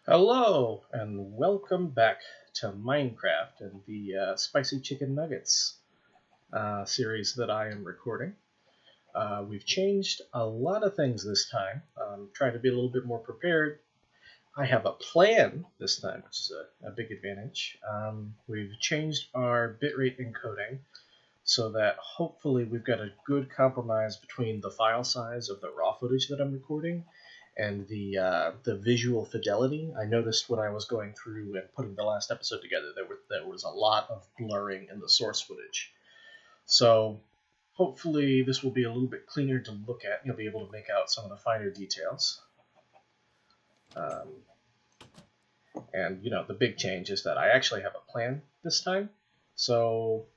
Hello, and welcome back to Minecraft and the Spicy Chicken Nuggets series that I am recording. We've changed a lot of things this time. I'm trying to be a little bit more prepared. I have a plan this time, which is a big advantage. We've changed our bitrate encoding so that hopefully we've got a good compromise between the file size of the raw footage that I'm recording and the visual fidelity. I noticed when I was going through and putting the last episode together, there was a lot of blurring in the source footage. So hopefully this will be a little bit cleaner to look at. You'll be able to make out some of the finer details. And the big change is that I actually have a plan this time. So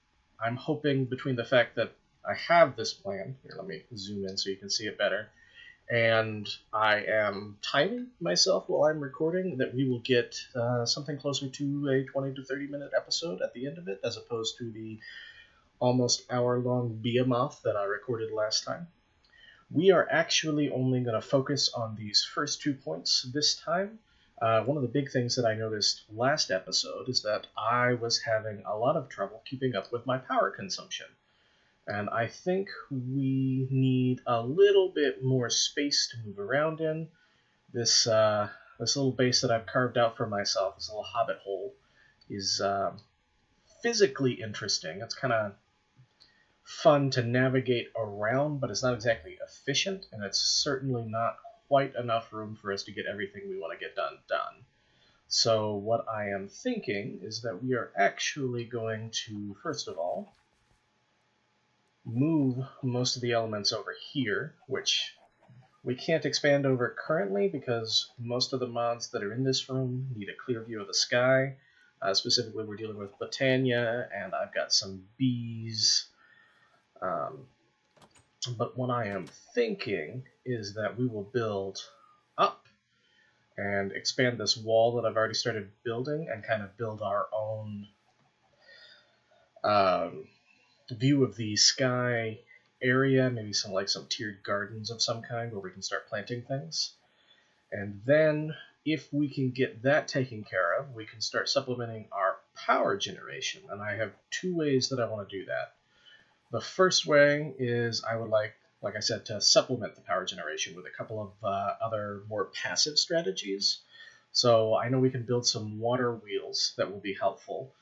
I'm hoping between the fact that I have this plan, here let me zoom in so you can see it better, and I am timing myself while I'm recording, that we will get something closer to a 20 to 30 minute episode at the end of it, as opposed to the almost hour-long behemoth that I recorded last time. We are actually only going to focus on these first 2 points this time. One of the big things that I noticed last episode is that I was having a lot of trouble keeping up with my power consumption. And I think we need a little bit more space to move around in. This little base that I've carved out for myself, this little hobbit hole, is physically interesting. It's kind of fun to navigate around, but it's not exactly efficient, and it's certainly not quite enough room for us to get everything we want to get done. So what I am thinking is that we are actually going to, first of all, move most of the elements over here, which we can't expand over currently because most of the mods that are in this room need a clear view of the sky. Specifically, we're dealing with Botania, and I've got some bees. But what I am thinking is that we will build up and expand this wall that I've already started building and kind of build our own view of the sky area, maybe some tiered gardens of some kind where we can start planting things. And then if we can get that taken care of, we can start supplementing our power generation. And I have two ways that I want to do that. The first way is I would like I said, to supplement the power generation with a couple of other more passive strategies. So I know we can build some water wheels that will be helpful.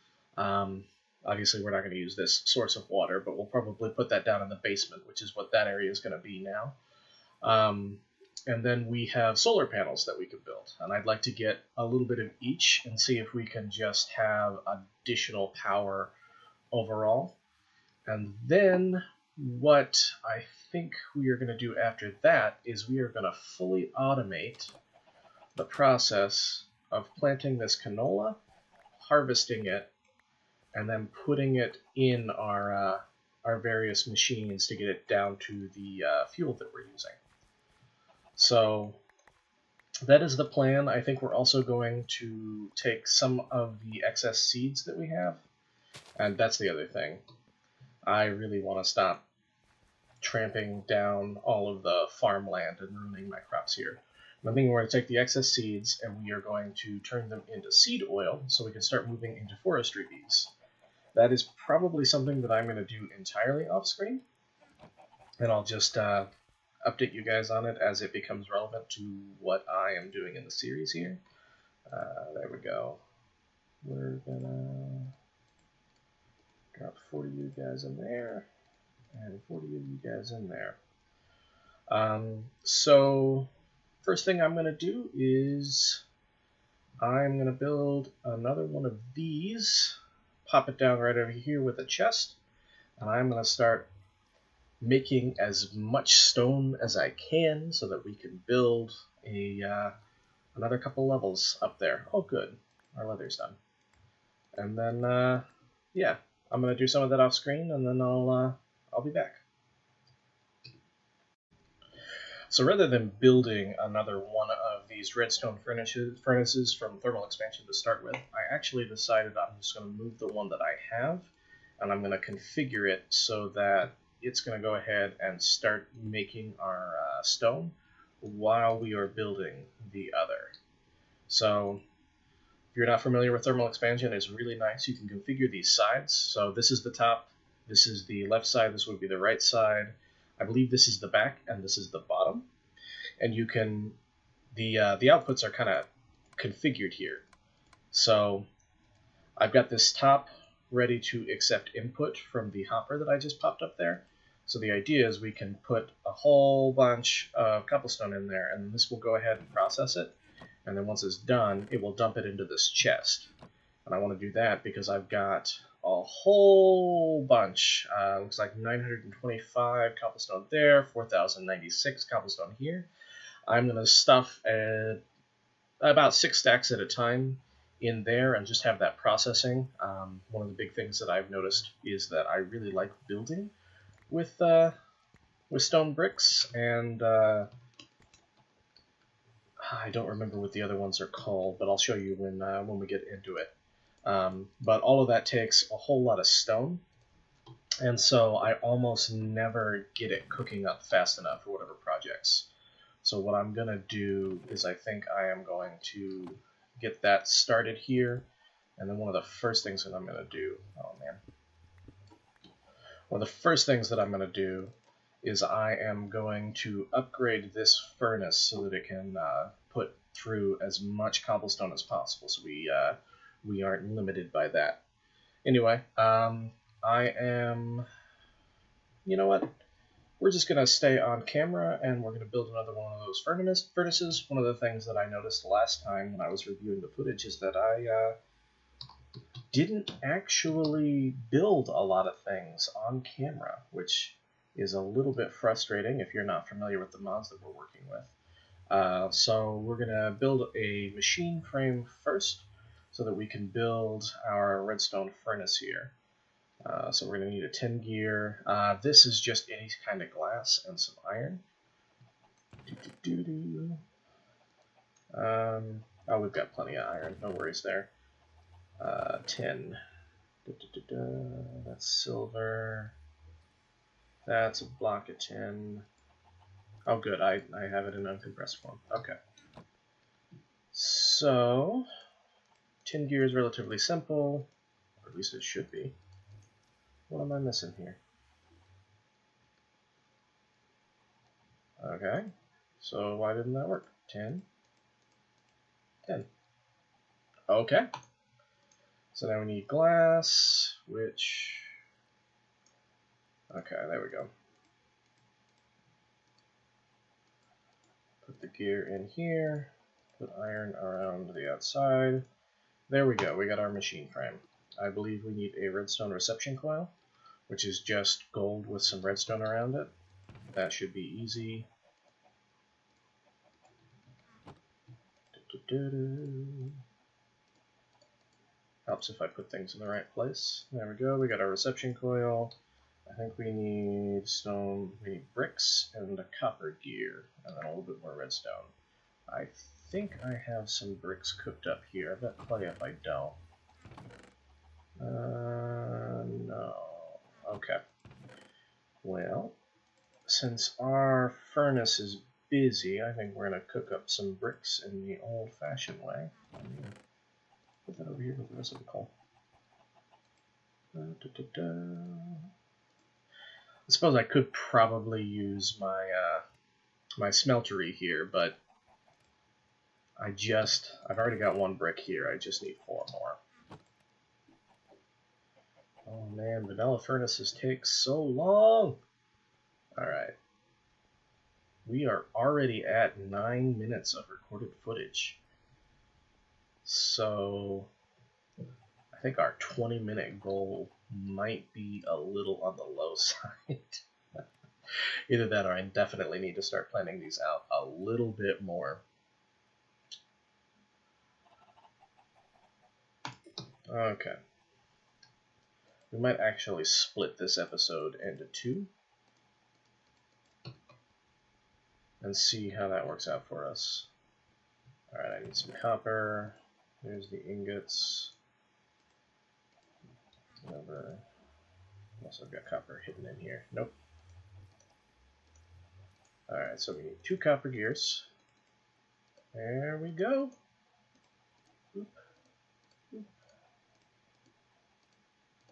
Obviously, we're not going to use this source of water, but we'll probably put that down in the basement, which is what that area is going to be now. And then we have solar panels that we can build. And I'd like to get a little bit of each and see if we can just have additional power overall. And then what I think we are going to do after that is we are going to fully automate the process of planting this canola, harvesting it, and then putting it in our various machines to get it down to the fuel that we're using. So that is the plan. I think we're also going to take some of the excess seeds that we have, and that's the other thing. I really want to stop tramping down all of the farmland and ruining my crops here. I'm thinking we're going to take the excess seeds and we are going to turn them into seed oil so we can start moving into forestry bees. That is probably something that I'm going to do entirely off screen, and I'll just update you guys on it as it becomes relevant to what I am doing in the series here. There we go. We're gonna drop 40 of you guys in there and 40 of you guys in there. So first thing I'm going to do is I'm going to build another one of these, pop it down right over here with a chest, and I'm going to start making as much stone as I can so that we can build another couple levels up there. Oh good, our leather's done. And then yeah, I'm going to do some of that off screen, and then I'll be back. So rather than building another one of these redstone furnaces from thermal expansion to start with, I actually decided I'm just going to move the one that I have, and I'm going to configure it so that it's going to go ahead and start making our stone while we are building the other. So if you're not familiar with thermal expansion, it's really nice. You can configure these sides. So this is the top, this is the left side, this would be the right side. I believe this is the back, and this is the bottom. And you can, the outputs are kind of configured here. So I've got this top ready to accept input from the hopper that I just popped up there. So the idea is we can put a whole bunch of cobblestone in there, and this will go ahead and process it. And then once it's done, it will dump it into this chest. And I want to do that because I've got a whole bunch. Looks like 925 cobblestone there, 4,096 cobblestone here. I'm going to stuff about 6 stacks at a time in there and just have that processing. One of the big things that I've noticed is that I really like building with stone bricks, and I don't remember what the other ones are called, but I'll show you when we get into it. But all of that takes a whole lot of stone, and so I almost never get it cooking up fast enough for whatever projects. So what I'm going to do is I think I am going to get that started here, and then one of the first things that I'm going to do, one of the first things that I'm going to do is I am going to upgrade this furnace so that it can put through as much cobblestone as possible, so we aren't limited by that. Anyway, you know what? We're just going to stay on camera, and we're going to build another one of those furnaces. One of the things that I noticed last time when I was reviewing the footage is that I didn't actually build a lot of things on camera, which is a little bit frustrating if you're not familiar with the mods that we're working with. So we're going to build a machine frame first so that we can build our redstone furnace here. So we're going to need a 10 gear. This is just any kind of glass and some iron. Oh, we've got plenty of iron. No worries there. 10. That's silver. That's a block of 10. Oh, good. I have it in uncompressed form. Okay. So, 10 gear is relatively simple. Or at least it should be. What am I missing here? Okay. So, why didn't that work? 10. 10. Okay. So now we need glass, which... Okay, there we go. Put the gear in here. Put iron around the outside. There we go. We got our machine frame. I believe we need a redstone reception coil, which is just gold with some redstone around it. That should be easy. Helps if I put things in the right place. There we go. We got our reception coil. I think we need stone. We need bricks and a copper gear, and then a little bit more redstone. I think I have some bricks cooked up here. I've got clay if I don't. No. Okay. Well, since our furnace is busy, I think we're going to cook up some bricks in the old-fashioned way. Put that over here with the rest of the coal. I suppose I could probably use my my smeltery here, but I've already got 1 brick here. I just need 4 more. Oh man, vanilla furnaces take so long. Alright. We are already at 9 minutes of recorded footage. So I think our 20-minute goal might be a little on the low side. Either that or I definitely need to start planning these out a little bit more. Okay. We might actually split this episode into 2 and see how that works out for us. Alright, I need some copper. There's the ingots. Whatever. Also, I've got copper hidden in here. Nope. Alright, so we need 2 copper gears. There we go.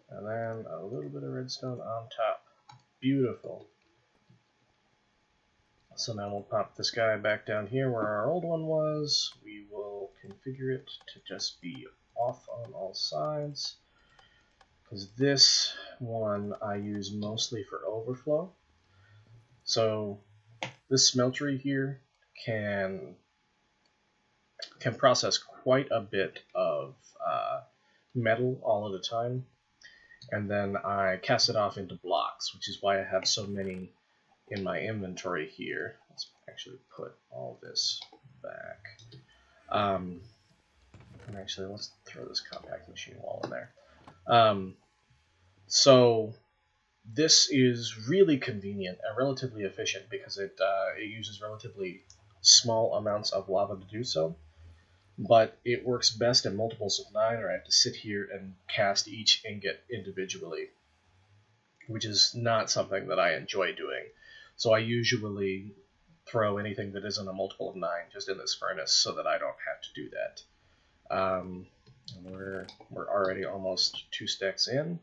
And then a little bit of redstone on top. Beautiful. So now we'll pop this guy back down here where our old one was. We will configure it to just be off on all sides, because this one I use mostly for overflow. So this smeltery here can process quite a bit of metal all at a time, and then I cast it off into blocks, which is why I have so many in my inventory here. Let's actually put all this back. Actually, let's throw this compact machine wall in there. So this is really convenient and relatively efficient because it uses relatively small amounts of lava to do so. But it works best in multiples of 9, or I have to sit here and cast each ingot individually, which is not something that I enjoy doing. So I usually throw anything that isn't a multiple of 9 just in this furnace so that I don't have to do that. We're already almost 2 stacks in.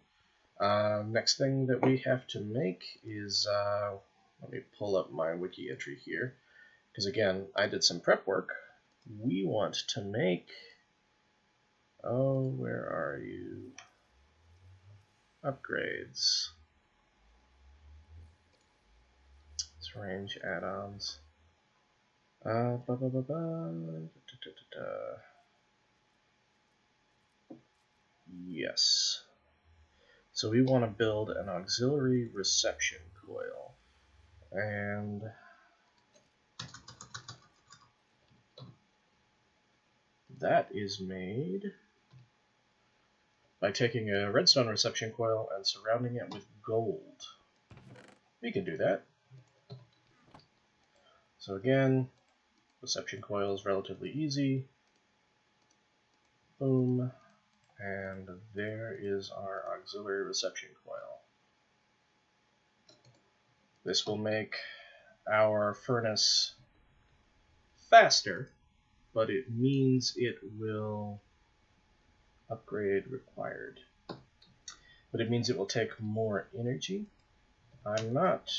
Next thing that we have to make is, let me pull up my wiki entry here, because again, I did some prep work. We want to make, where are you? Upgrades. It's range add-ons. Yes. So we want to build an auxiliary reception coil. And that is made by taking a redstone reception coil and surrounding it with gold. We can do that. So again, reception coil is relatively easy. Boom. And there is our auxiliary reception coil. This will make our furnace faster, but it means it will upgrade required. But it means it will take more energy. I'm not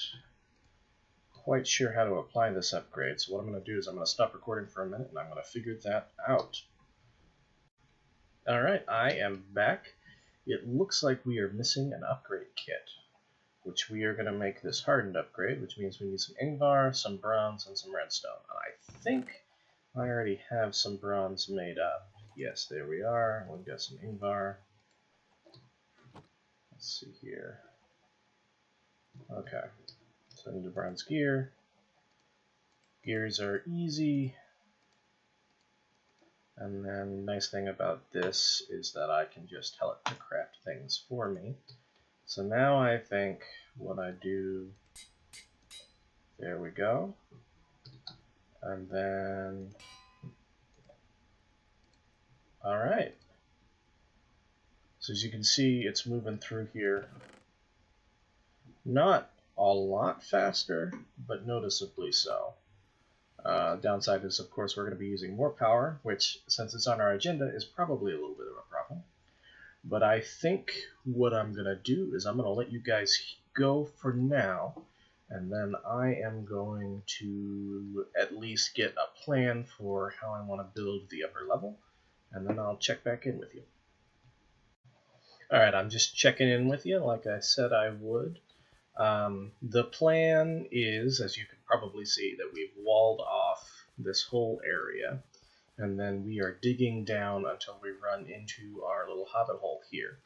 quite sure how to apply this upgrade, so what I'm going to do is I'm going to stop recording for a minute and I'm going to figure that out. Alright, I am back. It looks like we are missing an upgrade kit, which we are going to make this hardened upgrade, which means we need some Ingvar, some bronze, and some redstone. And I think I already have some bronze made up. Yes, there we are. We've got some Ingvar. Let's see here. Okay, so I need a bronze gear. Gears are easy. And then nice thing about this is that I can just tell it to craft things for me. So now I think what I do, there we go. And then, all right. So as you can see, it's moving through here. Not a lot faster, but noticeably so. Downside is, of course, we're going to be using more power, which, since it's on our agenda, is probably a little bit of a problem. But I think what I'm going to do is I'm going to let you guys go for now, and then I am going to at least get a plan for how I want to build the upper level, and then I'll check back in with you. Alright, I'm just checking in with you like I said I would. The plan is, as you can probably see, that we've walled off this whole area, and then we are digging down until we run into our little hobbit hole here,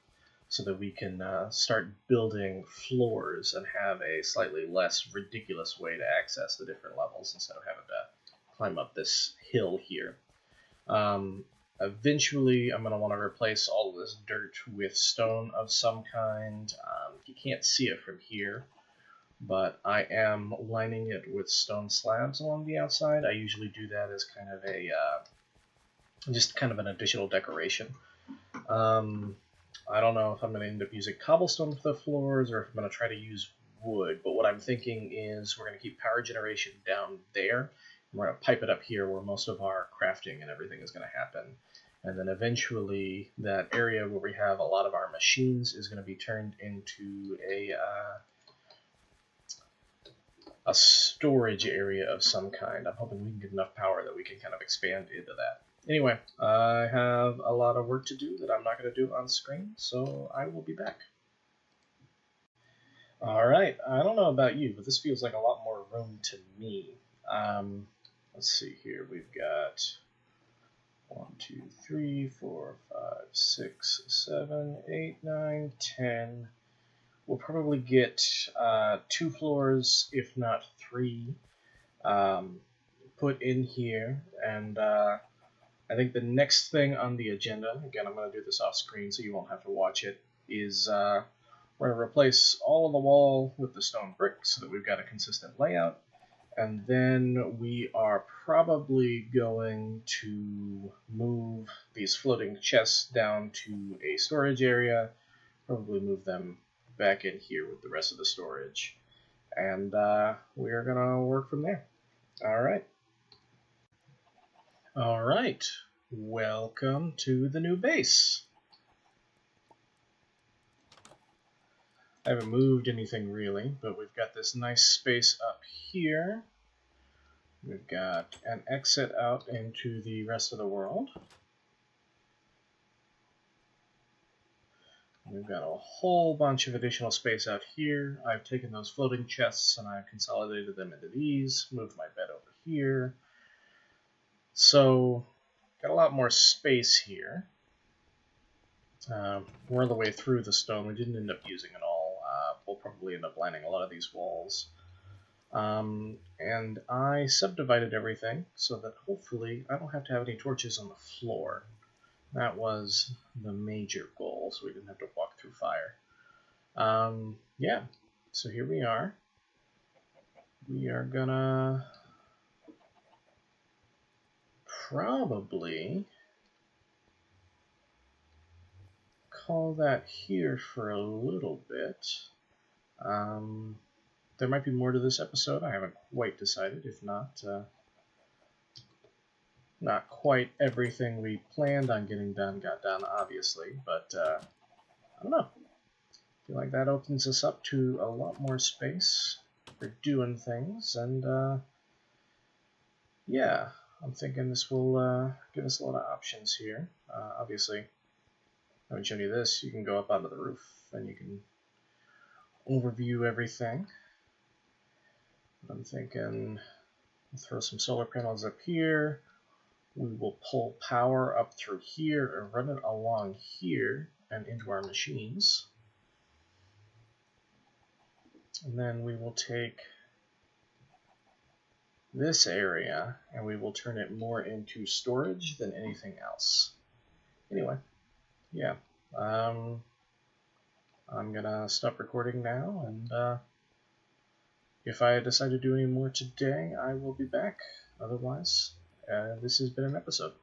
so that we can start building floors and have a slightly less ridiculous way to access the different levels instead of having to climb up this hill here. Eventually, I'm going to want to replace all of this dirt with stone of some kind. You can't see it from here, but I am lining it with stone slabs along the outside. I usually do that as kind of a just kind of an additional decoration. I don't know if I'm going to end up using cobblestone for the floors or if I'm going to try to use wood, but what I'm thinking is we're going to keep power generation down there We're going to pipe it up here where most of our crafting and everything is going to happen. And then eventually that area where we have a lot of our machines is going to be turned into a storage area of some kind. I'm hoping we can get enough power that we can kind of expand into that. Anyway, I have a lot of work to do that I'm not going to do on screen, so I will be back. Alright, I don't know about you, but this feels like a lot more room to me. Let's see here, we've got 1, 2, 3, 4, 5, 6, 7, 8, 9, 10. We'll probably get 2 floors, if not 3, put in here. And I think the next thing on the agenda, again, I'm going to do this off screen so you won't have to watch it, is we're going to replace all of the wall with the stone brick so that we've got a consistent layout. And then we are probably going to move these floating chests down to a storage area, probably move them back in here with the rest of the storage. And we're going to work from there. Alright. Alright. Welcome to the new base. I haven't moved anything really, but we've got this nice space up here. We've got an exit out into the rest of the world. We've got a whole bunch of additional space out here. I've taken those floating chests and I've consolidated them into these, moved my bed over here. So, got a lot more space here. We're all the way through the stone. We didn't end up using it all. We'll probably end up lining a lot of these walls. And I subdivided everything so that hopefully I don't have to have any torches on the floor. That was the major goal, so we didn't have to walk through fire. Yeah, so here we are. We are gonna probably call that here for a little bit. There might be more to this episode. I haven't quite decided. If not, not quite everything we planned on getting done got done, obviously. But I don't know. I feel like that opens us up to a lot more space for doing things. And yeah, I'm thinking this will give us a lot of options here. Obviously, I haven't shown you this. You can go up onto the roof and you can overview everything. I'm thinking we'll throw some solar panels up here. We will pull power up through here and run it along here and into our machines. And then we will take this area and we will turn it more into storage than anything else. Anyway, yeah. I'm gonna stop recording now, and if I decide to do any more today, I will be back. Otherwise, this has been an episode.